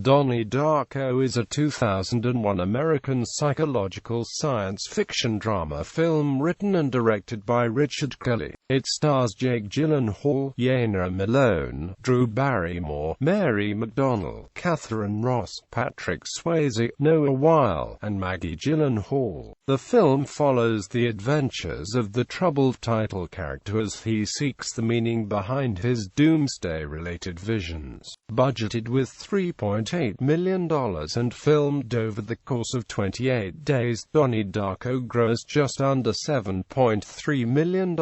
Donnie Darko is a 2001 American psychological science fiction drama film written and directed by Richard Kelly. It stars Jake Gyllenhaal, Jena Malone, Drew Barrymore, Mary McDonnell, Katharine Ross, Patrick Swayze, Noah Wyle, and Maggie Gyllenhaal. The film follows the adventures of the troubled title character as he seeks the meaning behind his doomsday-related visions. Budgeted with $3.8 million and filmed over the course of 28 days, Donnie Darko grossed just under $7.3 million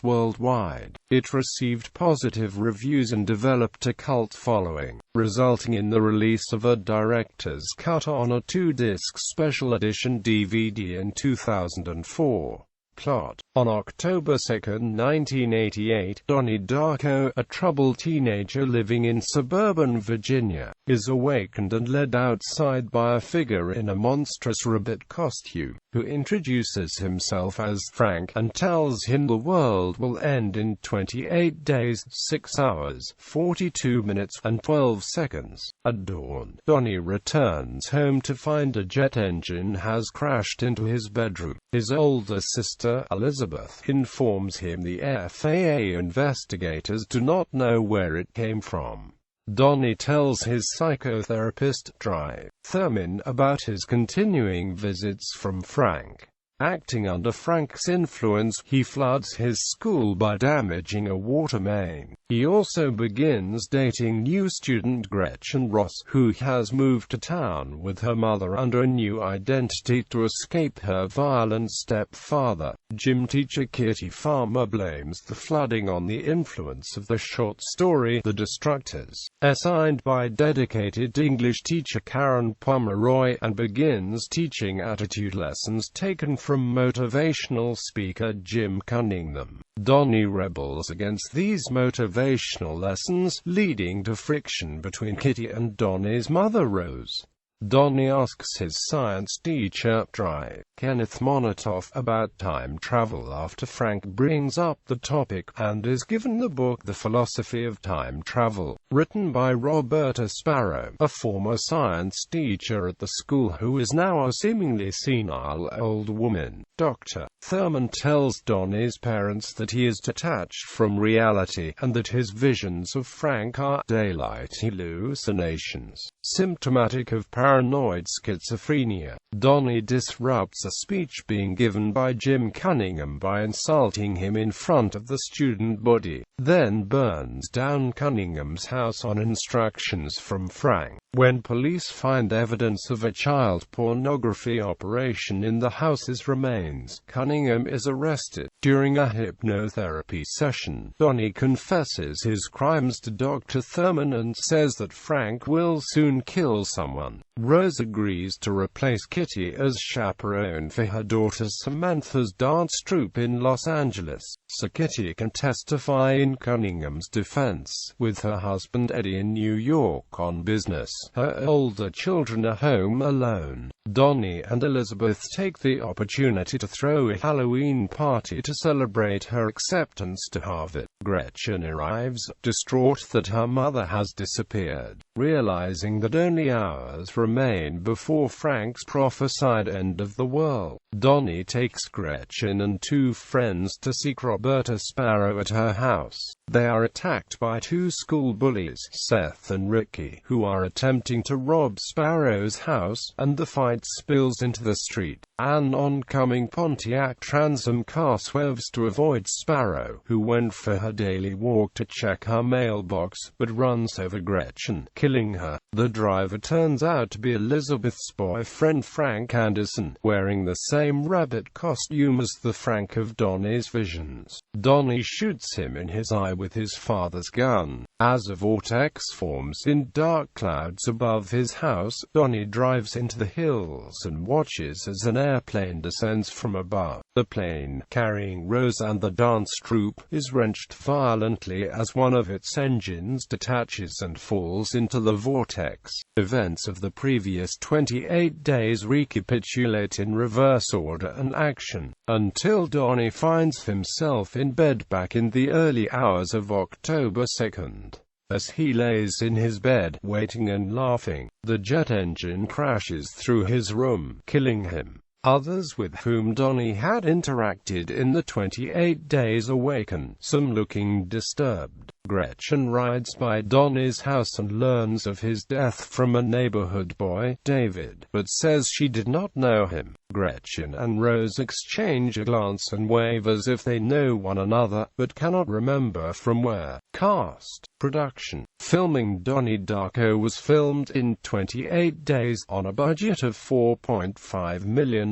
worldwide. It received positive reviews and developed a cult following, resulting in the release of a director's cut on a 2-disc special edition DVD in 2004. Plot. On October 2, 1988, Donnie Darko, a troubled teenager living in suburban Virginia, is awakened and led outside by a figure in a monstrous rabbit costume, who introduces himself as Frank and tells him the world will end in 28 days, 6 hours, 42 minutes, and 12 seconds. At dawn, Donnie returns home to find a jet engine has crashed into his bedroom. His older sister, Elizabeth, informs him the FAA investigators do not know where it came from. Donnie tells his psychotherapist, Dr. Thurman, about his continuing visits from Frank. Acting under Frank's influence, he floods his school by damaging a water main. He also begins dating new student Gretchen Ross, who has moved to town with her mother under a new identity to escape her violent stepfather. Gym teacher Kitty Farmer blames the flooding on the influence of the short story The Destructors, assigned by dedicated English teacher Karen Pomeroy, and begins teaching attitude lessons taken from motivational speaker Jim Cunningham. Donnie rebels against these motivational lessons, leading to friction between Kitty and Donnie's mother Rose. Donnie asks his science teacher, Dr. Kenneth Monatoff, about time travel after Frank brings up the topic, and is given the book The Philosophy of Time Travel, written by Roberta Sparrow, a former science teacher at the school who is now a seemingly senile old woman. Dr. Thurman tells Donnie's parents that he is detached from reality, and that his visions of Frank are daylight hallucinations, symptomatic of paranoid schizophrenia. Donnie disrupts a speech being given by Jim Cunningham by insulting him in front of the student body, then burns down Cunningham's house on instructions from Frank. When police find evidence of a child pornography operation in the house's remains, Cunningham is arrested. During a hypnotherapy session, Donnie confesses his crimes to Dr. Thurman and says that Frank will soon kill someone. Rose agrees to replace Kitty as chaperone for her daughter Samantha's dance troupe in Los Angeles, so Kitty can testify in Cunningham's defense, with her husband Eddie in New York on business. Her older children are home alone. Donnie and Elizabeth take the opportunity to throw a Halloween party to celebrate her acceptance to Harvard. Gretchen arrives, distraught that her mother has disappeared. Realizing that only hours remain before Frank's prophesied end of the world, Donnie takes Gretchen and 2 friends to seek Roberta Sparrow at her house. They are attacked by 2 school bullies, Seth and Ricky, who are attempting to rob Sparrow's house, and the fight spills into the street. An oncoming Pontiac Trans Am car swerves to avoid Sparrow, who went for her daily walk to check her mailbox, but runs over Gretchen, killing her. The driver turns out to be Elizabeth's boyfriend Frank Anderson, wearing the same rabbit costume as the Frank of Donnie's visions. Donnie shoots him in his eye with his father's gun. As a vortex forms in dark clouds above his house, Donnie drives into the hills and watches as an airplane descends from above. The plane, carrying Rose and the dance troupe, is wrenched violently as one of its engines detaches and falls into the vortex. Events of the previous 28 days recapitulate in reverse order and action, until Donnie finds himself in bed back in the early hours of October 2. As he lays in his bed, waiting and laughing, the jet engine crashes through his room, killing him. Others with whom Donnie had interacted in the 28 days awaken, some looking disturbed. Gretchen rides by Donnie's house and learns of his death from a neighborhood boy, David, but says she did not know him. Gretchen and Rose exchange a glance and wave as if they know one another, but cannot remember from where. Cast. Production. Filming Donnie Darko was filmed in 28 days, on a budget of $4.5 million.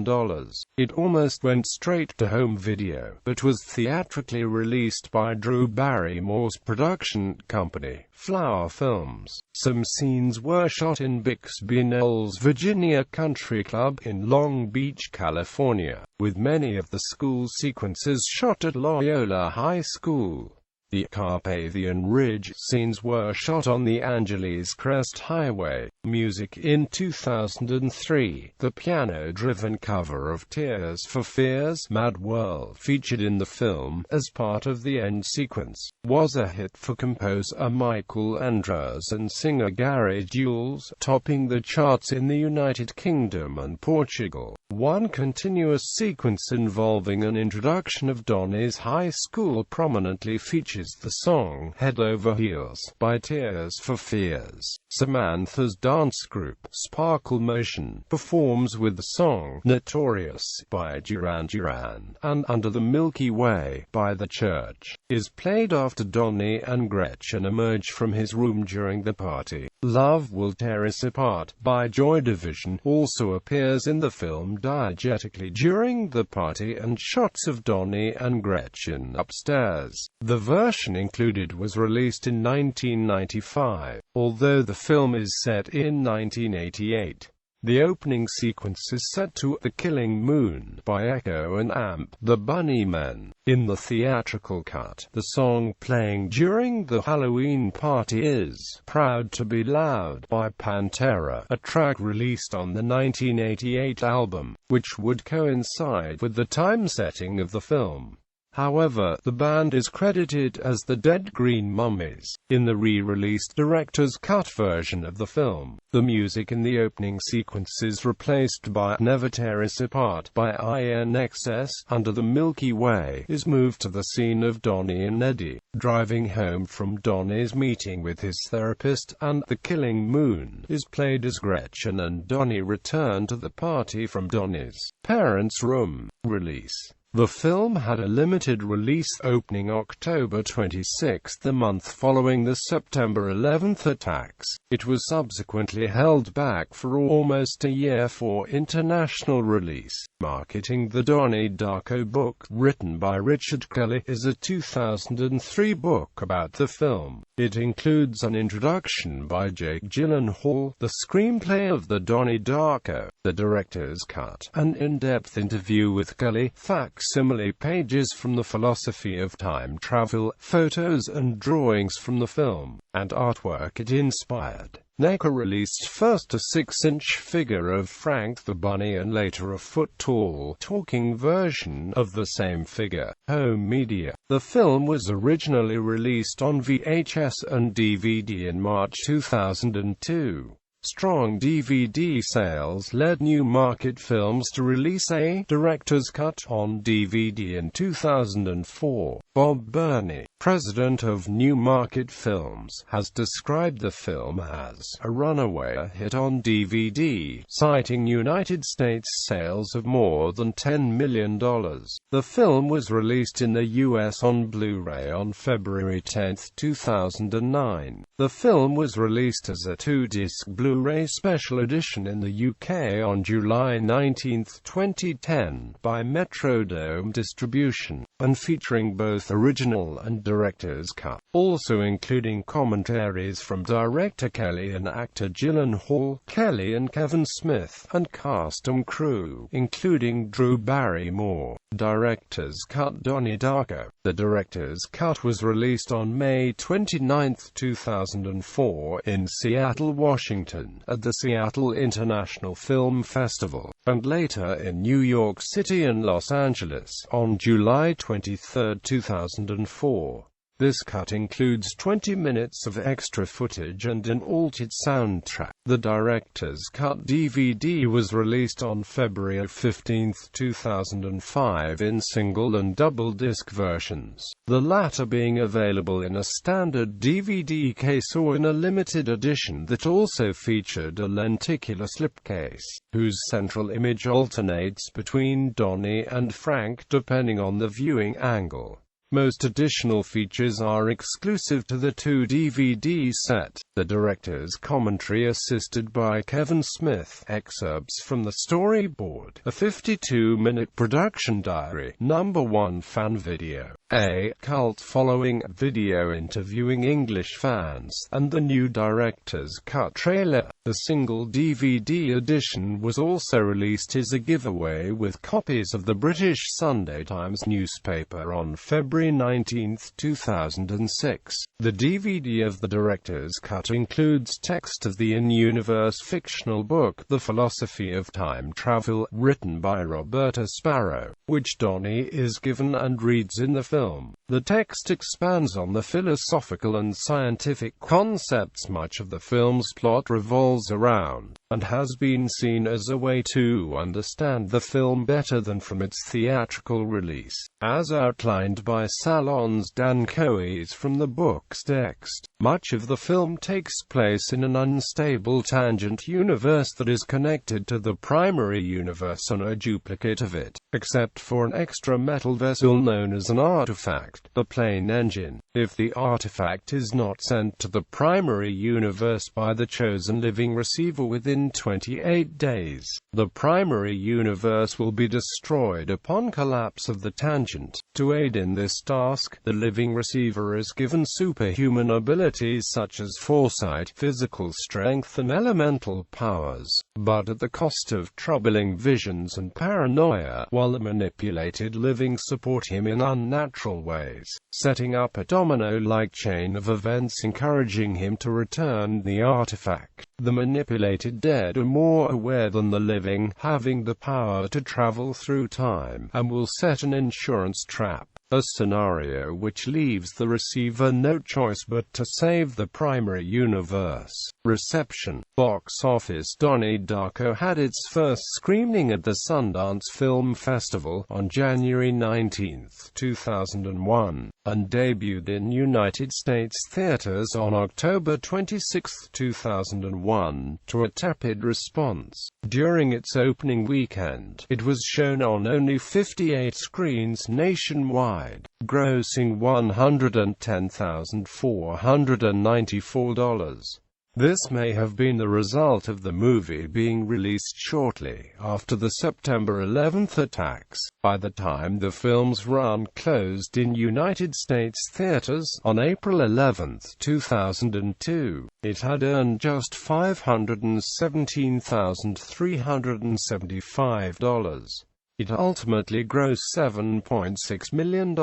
It almost went straight to home video, but was theatrically released by Drew Barrymore's production company, Flower Films. Some scenes were shot in Bixby Knolls Virginia Country Club in Long Beach, California, with many of the school sequences shot at Loyola High School. The Carpathian Ridge scenes were shot on the Angeles Crest Highway. Music. In 2003, the piano-driven cover of Tears for Fears' Mad World, featured in the film as part of the end sequence, was a hit for composer Michael Andrews and singer Gary Jules, topping the charts in the United Kingdom and Portugal. One continuous sequence involving an introduction of Donnie's high school prominently features the song Head Over Heels by Tears for Fears. Samantha's dance group, Sparkle Motion, performs with the song Notorious by Duran Duran, and Under the Milky Way by The Church is played after Donnie and Gretchen emerge from his room during the party. Love Will Tear Us Apart by Joy Division also appears in the film diegetically during the party, and shots of Donnie and Gretchen upstairs. The version included was released in 1995, although the film is set in 1988. The opening sequence is set to The Killing Moon by Echo and Amp, the Bunnymen. In the theatrical cut, the song playing during the Halloween party is Proud to Be Loud by Pantera, a track released on the 1988 album, which would coincide with the time setting of the film. However, the band is credited as the Dead Green Mummies in the re-released director's cut version of the film. The music in the opening sequence is replaced by Never Tear Us Apart by INXS. Under the Milky Way is moved to the scene of Donnie and Eddie driving home from Donnie's meeting with his therapist, and The Killing Moon is played as Gretchen and Donnie return to the party from Donnie's parents' room. Release. The film had a limited release opening October 26, the month following the September 11 attacks. It was subsequently held back for almost a year for international release. Marketing. The Donnie Darko book, written by Richard Kelly, is a 2003 book about the film. It includes an introduction by Jake Gyllenhaal, the screenplay of the Donnie Darko, the director's cut, an in-depth interview with Kelly, facsimile pages from the philosophy of time travel, photos and drawings from the film, and artwork it inspired. NECA released first a 6-inch figure of Frank the Bunny and later a foot-tall, talking version of the same figure. Home media. The film was originally released on VHS and DVD in March 2002. Strong DVD sales led Newmarket Films to release a director's cut on DVD in 2004. Bob Burney, president of Newmarket Films, has described the film as a runaway hit on DVD, citing United States sales of more than $10 million. The film was released in the U.S. on Blu-ray on February 10, 2009. The film was released as a 2-disc Blu-ray special edition in the UK on July 19, 2010, by Metrodome Distribution, and featuring both original and director's cut, also including commentaries from director Kelly and actor Gyllenhaal, Kelly and Kevin Smith, and cast and crew, including Drew Barrymore. Director's cut. Donnie Darko. The director's cut was released on May 29, 2004, in Seattle, Washington, at the Seattle International Film Festival, and later in New York City and Los Angeles, on July 23, 2004. This cut includes 20 minutes of extra footage and an altered soundtrack. The director's cut DVD was released on February 15, 2005 in single and double disc versions, the latter being available in a standard DVD case or in a limited edition that also featured a lenticular slipcase, whose central image alternates between Donnie and Frank depending on the viewing angle. Most additional features are exclusive to the 2-DVD set. The director's commentary assisted by Kevin Smith, excerpts from the storyboard, a 52-minute production diary, #1 fan video, a cult following video interviewing English fans, and the new director's cut trailer. The single DVD edition was also released as a giveaway with copies of the British Sunday Times newspaper on February 19, 2006. The DVD of the director's cut includes text of the in-universe fictional book The Philosophy of Time Travel, written by Roberta Sparrow, which Donnie is given and reads in the film. The text expands on the philosophical and scientific concepts much of the film's plot revolves around, and has been seen as a way to understand the film better than from its theatrical release, as outlined by Salon's Dan Coes from the book's text. Much of the film takes place in an unstable tangent universe that is connected to the primary universe on a duplicate of it, except for an extra metal vessel known as an artifact, the plane engine. If the artifact is not sent to the primary universe by the chosen living receiver within 28 days, the primary universe will be destroyed upon collapse of the tangent. To aid in this task, the living receiver is given superhuman abilities such as foresight, physical strength and elemental powers, but at the cost of troubling visions and paranoia, while the manipulated living support him in unnatural ways, setting up a domino-like chain of events encouraging him to return the artifact. The manipulated dead are more aware than the living, having the power to travel through time, and will set an insurance trap, a scenario which leaves the receiver no choice but to save the primary universe. Reception. Box office. Donnie Darko had its first screening at the Sundance Film Festival on January 19, 2001, and debuted in United States theaters on October 26, 2001, to a tepid response. During its opening weekend, it was shown on only 58 screens nationwide, grossing $110,494. This may have been the result of the movie being released shortly after the September 11 attacks. By the time the film's run closed in United States theaters on April 11, 2002, it had earned just $517,375. It ultimately grossed $7.6 million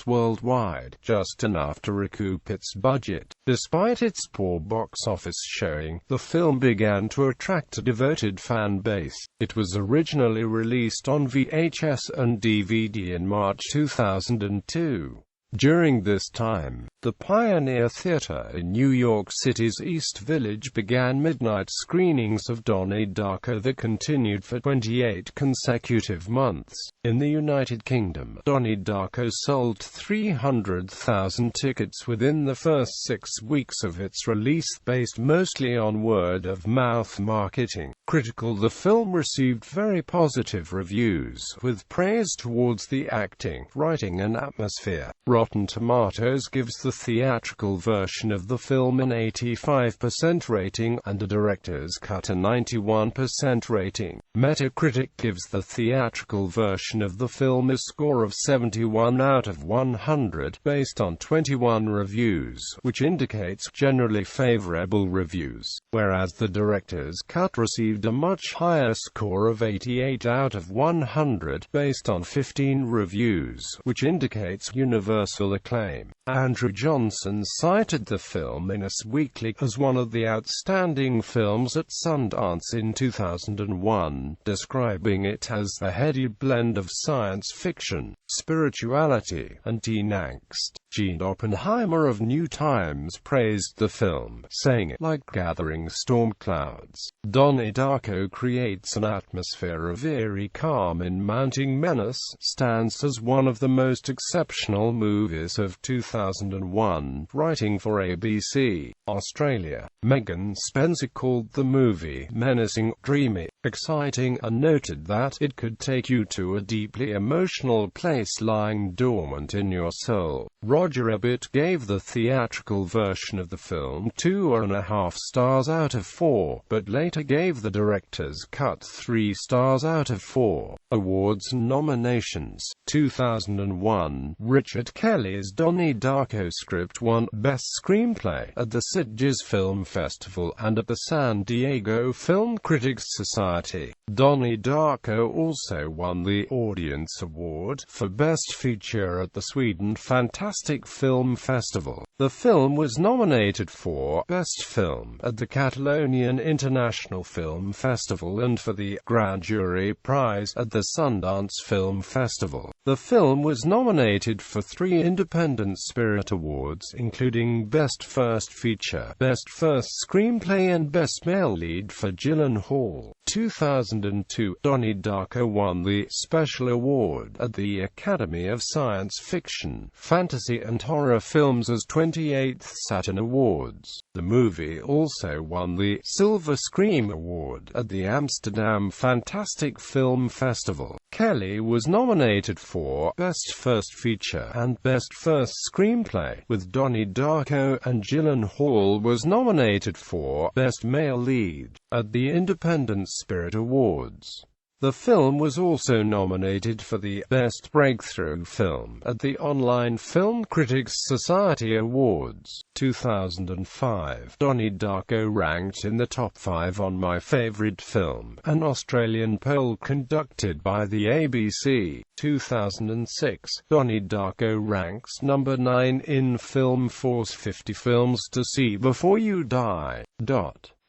worldwide, just enough to recoup its budget. Despite its poor box office showing, the film began to attract a devoted fan base. It was originally released on VHS and DVD in March 2002. During this time, the Pioneer Theatre in New York City's East Village began midnight screenings of Donnie Darko that continued for 28 consecutive months. In the United Kingdom, Donnie Darko sold 300,000 tickets within the first 6 weeks of its release, based mostly on word-of-mouth marketing. The film received very positive reviews, with praise towards the acting, writing and atmosphere. Rotten Tomatoes gives the theatrical version of the film an 85% rating, and the director's cut a 91% rating. Metacritic gives the theatrical version of the film a score of 71 out of 100, based on 21 reviews, which indicates generally favorable reviews, whereas the director's cut received a much higher score of 88 out of 100, based on 15 reviews, which indicates universal universal acclaim. Andrew Johnson cited the film in Us Weekly as one of the outstanding films at Sundance in 2001, describing it as a heady blend of science fiction, spirituality, and teen angst. Gene Oppenheimer of New Times praised the film, saying it like gathering storm clouds. Donnie Darko creates an atmosphere of eerie calm in mounting menace, stands as one of the most exceptional movies of 2001. Writing for ABC Australia, Megan Spencer called the movie menacing, dreamy, exciting, and noted that it could take you to a deeply emotional place lying dormant in your soul. Roger Ebert gave the theatrical version of the film 2.5 stars out of 4, but later gave the director's cut 3 stars out of 4. Awards and nominations. 2001, Richard Kelly's Donnie Darko script won Best Screenplay at the Sitges Film Festival and at the San Diego Film Critics Society. Donnie Darko also won the Audience Award for Best Feature at the Sweden Fantastic Film Festival. The film was nominated for Best Film at the Catalonian International Film Festival and for the Grand Jury Prize at the Sundance Film Festival. The film was nominated for 3 Independent Spirit Awards, including Best First Feature, Best First Screenplay and Best Male Lead for Gyllenhaal. 2002, Donnie Darko won the Special Award at the Academy of Science Fiction, Fantasy and Horror Films as 28th Saturn Awards. The movie also won the Silver Scream Award at the Amsterdam Fantastic Film Festival. Kelly was nominated for Best First Feature and Best First Screenplay, with Donnie Darko, and Gyllenhaal was nominated for Best Male Lead at the Independent Spirit Awards. The film was also nominated for the Best Breakthrough Film at the Online Film Critics Society Awards. 2005, Donnie Darko ranked in the top 5 on My Favorite Film, an Australian poll conducted by the ABC. 2006, Donnie Darko ranks number 9 in Film Force 50 Films to See Before You Die.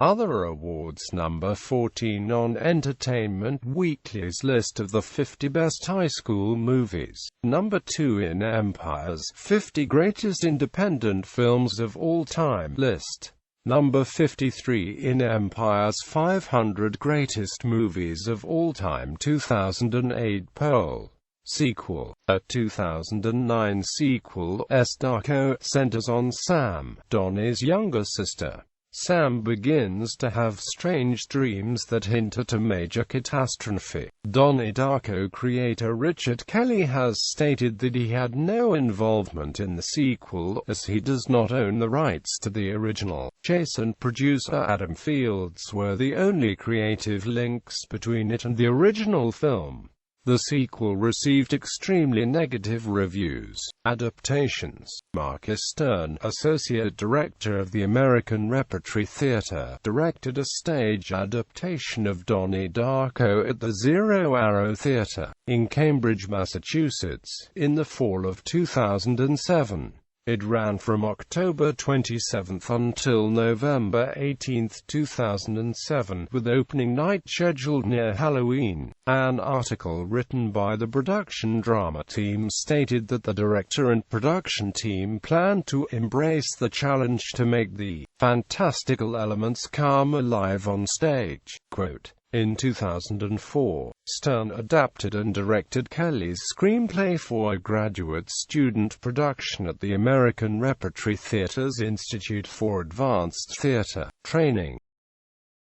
Other awards. Number 14 on Entertainment Weekly's list of the 50 best high school movies. Number 2 in Empire's 50 greatest independent films of all time list. Number 53 in Empire's 500 greatest movies of all time 2008 poll. Sequel. A 2009 sequel, Darko, centers on Sam, Donnie's younger sister. Sam begins to have strange dreams that hint at a major catastrophe. Donnie Darko creator Richard Kelly has stated that he had no involvement in the sequel, as he does not own the rights to the original. Chase and producer Adam Fields were the only creative links between it and the original film. The sequel received extremely negative reviews. Adaptations. Marcus Stern, associate director of the American Repertory Theatre, directed a stage adaptation of Donnie Darko at the Zero Arrow Theatre, in Cambridge, Massachusetts, in the fall of 2007. It ran from October 27 until November 18, 2007, with opening night scheduled near Halloween. An article written by the production drama team stated that the director and production team planned to embrace the challenge to make the fantastical elements come alive on stage. Quote, in 2004, Stern adapted and directed Kelly's screenplay for a graduate student production at the American Repertory Theater's Institute for Advanced Theater Training.